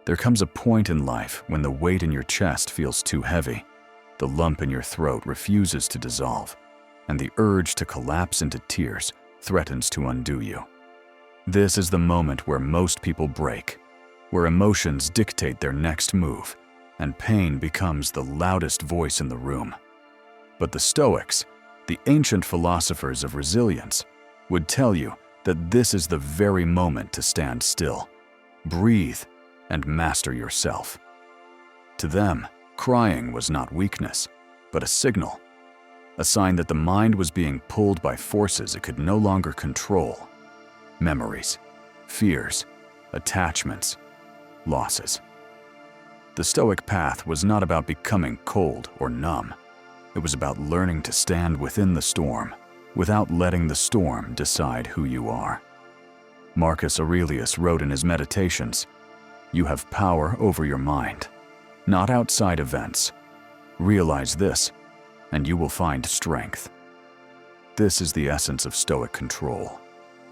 There comes a point in life when the weight in your chest feels too heavy, the lump in your throat refuses to dissolve, and the urge to collapse into tears threatens to undo you. This is the moment where most people break, where emotions dictate their next move, and pain becomes the loudest voice in the room. But the Stoics, the ancient philosophers of resilience, would tell you that this is the very moment to stand still, breathe, and master yourself. To them, crying was not weakness, but a signal, a sign that the mind was being pulled by forces it could no longer control. Memories, fears, attachments, losses. The Stoic path was not about becoming cold or numb. It was about learning to stand within the storm, without letting the storm decide who you are. Marcus Aurelius wrote in his Meditations, "You have power over your mind, not outside events. Realize this, and you will find strength." This is the essence of Stoic control,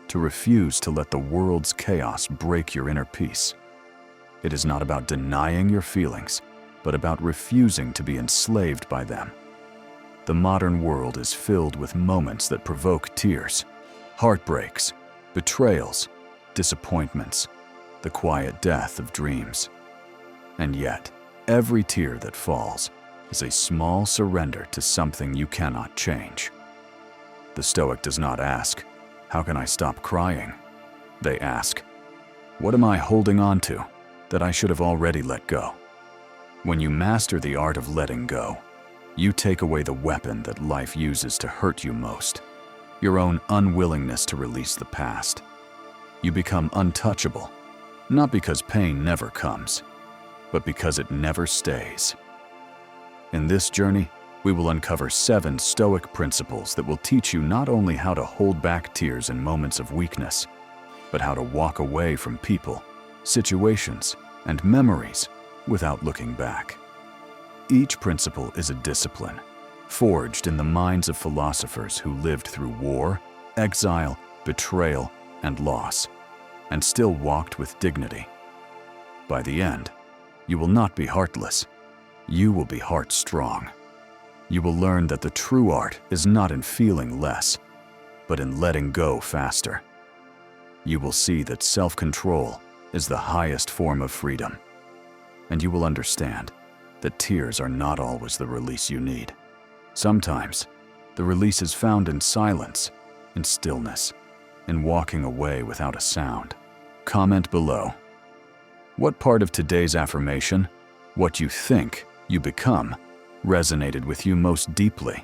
to refuse to let the world's chaos break your inner peace. It is not about denying your feelings, but about refusing to be enslaved by them. The modern world is filled with moments that provoke tears, heartbreaks, betrayals, disappointments, the quiet death of dreams. And yet, every tear that falls is a small surrender to something you cannot change. The Stoic does not ask, "How can I stop crying?" They ask, "What am I holding on to that I should have already let go?" When you master the art of letting go, you take away the weapon that life uses to hurt you most, your own unwillingness to release the past. You become untouchable, not because pain never comes, but because it never stays. In this journey, we will uncover 7 Stoic principles that will teach you not only how to hold back tears in moments of weakness, but how to walk away from people, situations, and memories without looking back. Each principle is a discipline, forged in the minds of philosophers who lived through war, exile, betrayal, and loss, and still walked with dignity. By the end, you will not be heartless. You will be heart-strong. You will learn that the true art is not in feeling less, but in letting go faster. You will see that self-control is the highest form of freedom, and you will understand that tears are not always the release you need. Sometimes, the release is found in silence, in stillness, in walking away without a sound. Comment below. What part of today's affirmation, "What you think, you become," resonated with you most deeply?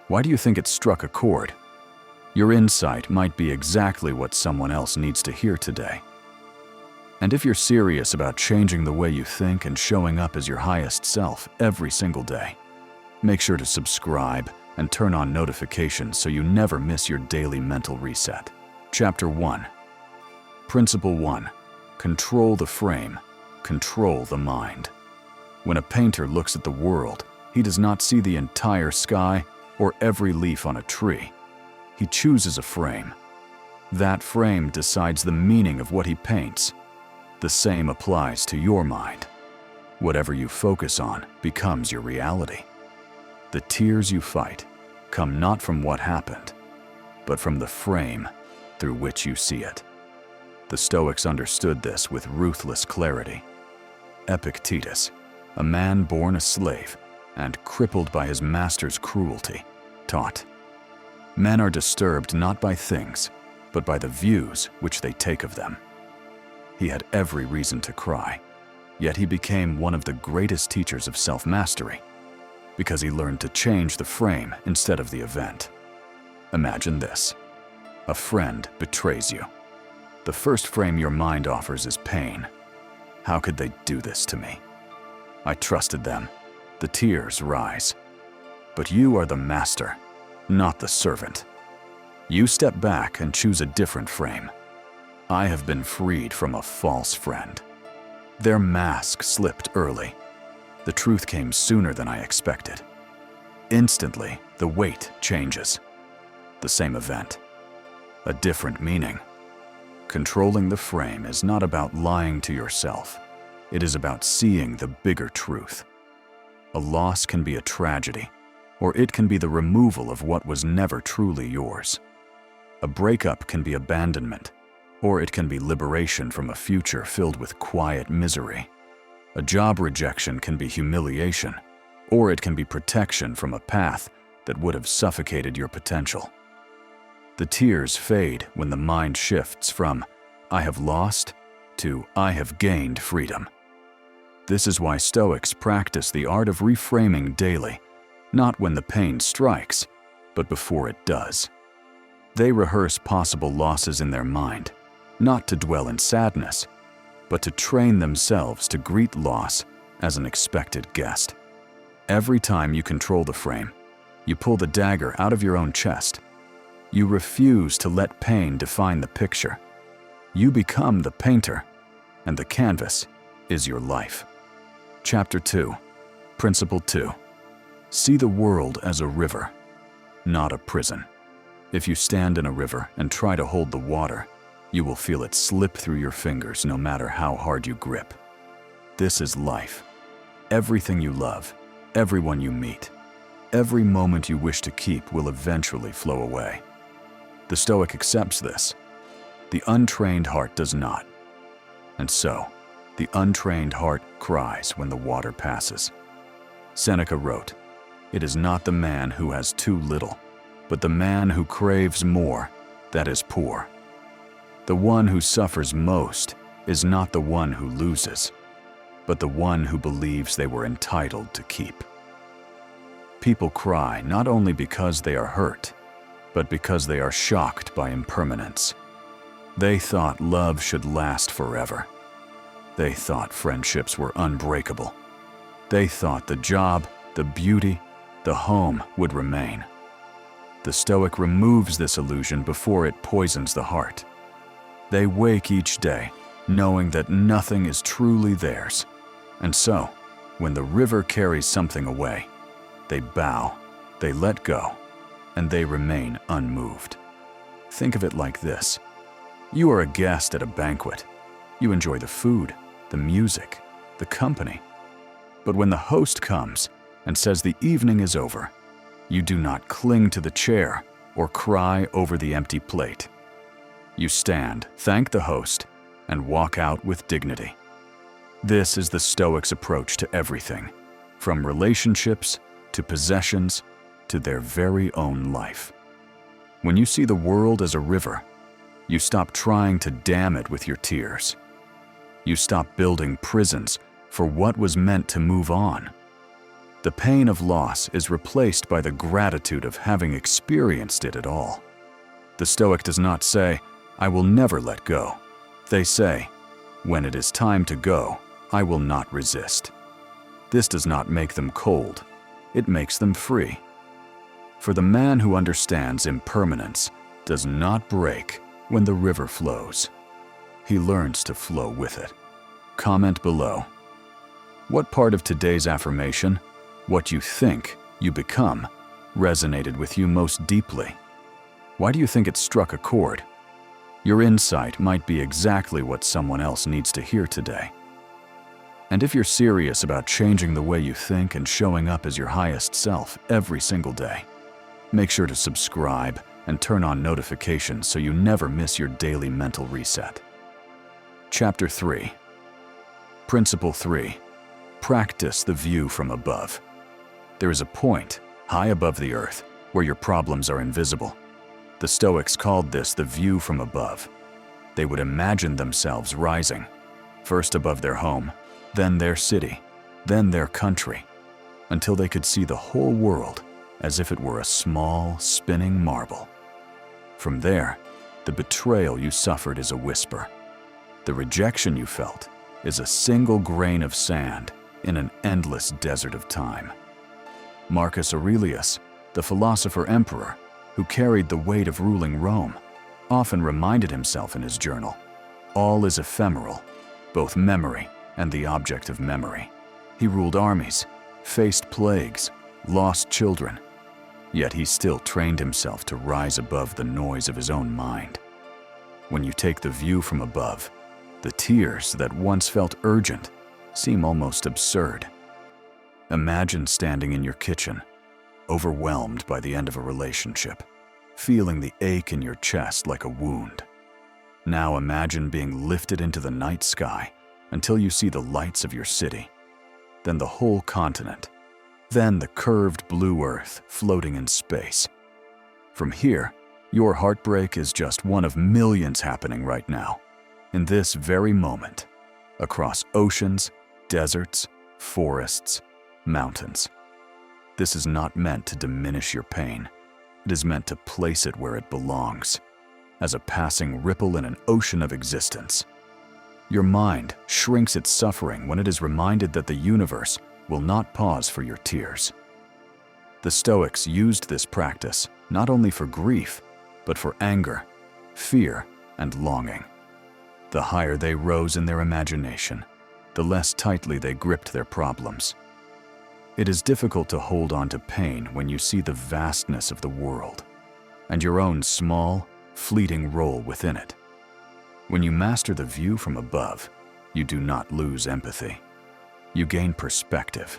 Why do you think it struck a chord? Your insight might be exactly what someone else needs to hear today. And if you're serious about changing the way you think and showing up as your highest self every single day, make sure to subscribe and turn on notifications so you never miss your daily mental reset. Chapter 1. Principle 1. Control the frame, control the mind. When a painter looks at the world, he does not see the entire sky or every leaf on a tree. He chooses a frame. That frame decides the meaning of what he paints. The same applies to your mind. Whatever you focus on becomes your reality. The tears you fight come not from what happened, but from the frame through which you see it. The Stoics understood this with ruthless clarity. Epictetus, a man born a slave and crippled by his master's cruelty, taught, "Men are disturbed not by things, but by the views which they take of them." He had every reason to cry, yet he became one of the greatest teachers of self-mastery, because he learned to change the frame instead of the event. Imagine this. A friend betrays you. The first frame your mind offers is pain. How could they do this to me? I trusted them. The tears rise. But you are the master, not the servant. You step back and choose a different frame. I have been freed from a false friend. Their mask slipped early. The truth came sooner than I expected. Instantly, the weight changes. The same event, a different meaning. Controlling the frame is not about lying to yourself. It is about seeing the bigger truth. A loss can be a tragedy, or it can be the removal of what was never truly yours. A breakup can be abandonment, or it can be liberation from a future filled with quiet misery. A job rejection can be humiliation, or it can be protection from a path that would have suffocated your potential. The tears fade when the mind shifts from "I have lost" to "I have gained freedom." This is why Stoics practice the art of reframing daily, not when the pain strikes, but before it does. They rehearse possible losses in their mind, not to dwell in sadness, but to train themselves to greet loss as an expected guest. Every time you control the frame, you pull the dagger out of your own chest. You refuse to let pain define the picture. You become the painter, and the canvas is your life. Chapter 2, Principle 2. See the world as a river, not a prison. If you stand in a river and try to hold the water, you will feel it slip through your fingers no matter how hard you grip. This is life. Everything you love, everyone you meet, every moment you wish to keep will eventually flow away. The Stoic accepts this. The untrained heart does not. And so, the untrained heart cries when the water passes. Seneca wrote, "It is not the man who has too little, but the man who craves more that is poor." The one who suffers most is not the one who loses, but the one who believes they were entitled to keep. People cry not only because they are hurt, but because they are shocked by impermanence. They thought love should last forever. They thought friendships were unbreakable. They thought the job, the beauty, the home would remain. The Stoic removes this illusion before it poisons the heart. They wake each day knowing that nothing is truly theirs. And so, when the river carries something away, they bow, they let go, and they remain unmoved. Think of it like this. You are a guest at a banquet. You enjoy the food, the music, the company. But when the host comes and says the evening is over, you do not cling to the chair or cry over the empty plate. You stand, thank the host, and walk out with dignity. This is the Stoics' approach to everything, from relationships to possessions to their very own life. When you see the world as a river, you stop trying to dam it with your tears. You stop building prisons for what was meant to move on. The pain of loss is replaced by the gratitude of having experienced it at all. The Stoic does not say, "I will never let go." They say, "When it is time to go, I will not resist." This does not make them cold. It makes them free. For the man who understands impermanence does not break when the river flows. He learns to flow with it. Comment below. What part of today's affirmation, "What you think, you become," resonated with you most deeply? Why do you think it struck a chord? Your insight might be exactly what someone else needs to hear today. And if you're serious about changing the way you think and showing up as your highest self every single day, make sure to subscribe and turn on notifications so you never miss your daily mental reset. Chapter 3. Principle 3. Practice the view from above. There is a point, high above the earth, where your problems are invisible. The Stoics called this the view from above. They would imagine themselves rising, first above their home, then their city, then their country, until they could see the whole world as if it were a small, spinning marble. From there, the betrayal you suffered is a whisper. The rejection you felt is a single grain of sand in an endless desert of time. Marcus Aurelius, the philosopher-emperor who carried the weight of ruling Rome, often reminded himself in his journal, "All is ephemeral, both memory and the object of memory." He ruled armies, faced plagues, lost children, yet he still trained himself to rise above the noise of his own mind. When you take the view from above, the tears that once felt urgent seem almost absurd. Imagine standing in your kitchen, overwhelmed by the end of a relationship, feeling the ache in your chest like a wound. Now imagine being lifted into the night sky until you see the lights of your city, then the whole continent, then the curved blue earth floating in space. From here, your heartbreak is just one of millions happening right now, in this very moment, across oceans, deserts, forests, mountains. This is not meant to diminish your pain. It is meant to place it where it belongs, as a passing ripple in an ocean of existence. Your mind shrinks its suffering when it is reminded that the universe will not pause for your tears. The Stoics used this practice not only for grief, but for anger, fear, and longing. The higher they rose in their imagination, the less tightly they gripped their problems. It is difficult to hold on to pain when you see the vastness of the world and your own small, fleeting role within it. When you master the view from above, you do not lose empathy. You gain perspective.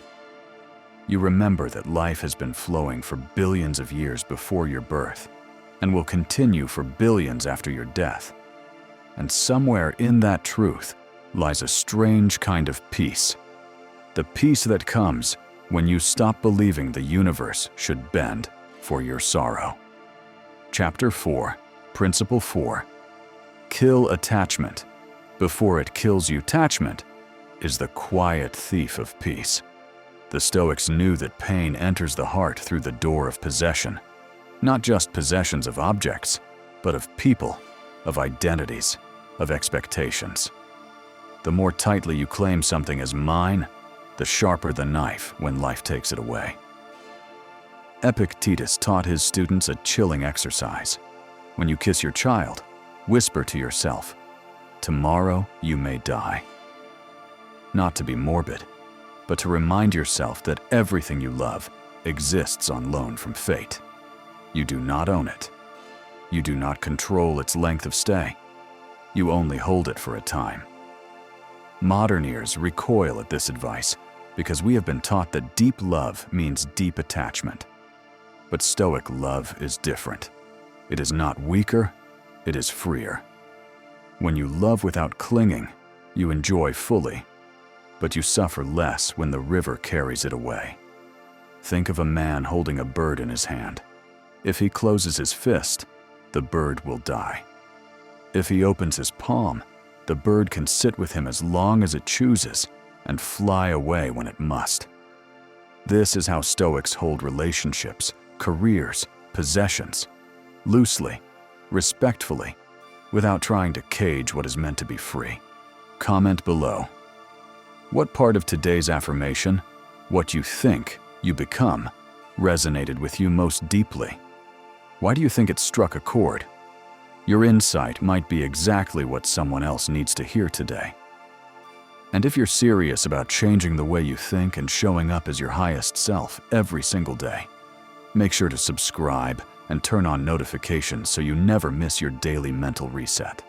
You remember that life has been flowing for billions of years before your birth and will continue for billions after your death. And somewhere in that truth lies a strange kind of peace. The peace that comes when you stop believing the universe should bend for your sorrow. Chapter 4, Principle 4. Kill attachment before it kills you. Attachment is the quiet thief of peace. The Stoics knew that pain enters the heart through the door of possession, not just possessions of objects, but of people, of identities, of expectations. The more tightly you claim something as mine, the sharper the knife when life takes it away. Epictetus taught his students a chilling exercise. When you kiss your child, whisper to yourself, "Tomorrow you may die." Not to be morbid, but to remind yourself that everything you love exists on loan from fate. You do not own it. You do not control its length of stay. You only hold it for a time. Modern ears recoil at this advice because we have been taught that deep love means deep attachment. But Stoic love is different. It is not weaker, it is freer. When you love without clinging, you enjoy fully, but you suffer less when the river carries it away. Think of a man holding a bird in his hand. If he closes his fist, the bird will die. If he opens his palm, the bird can sit with him as long as it chooses and fly away when it must. This is how Stoics hold relationships, careers, possessions, loosely, respectfully, without trying to cage what is meant to be free. Comment below. What part of today's affirmation, "What you think, you become," resonated with you most deeply? Why do you think it struck a chord? Your insight might be exactly what someone else needs to hear today. And if you're serious about changing the way you think and showing up as your highest self every single day, make sure to subscribe and turn on notifications so you never miss your daily mental reset.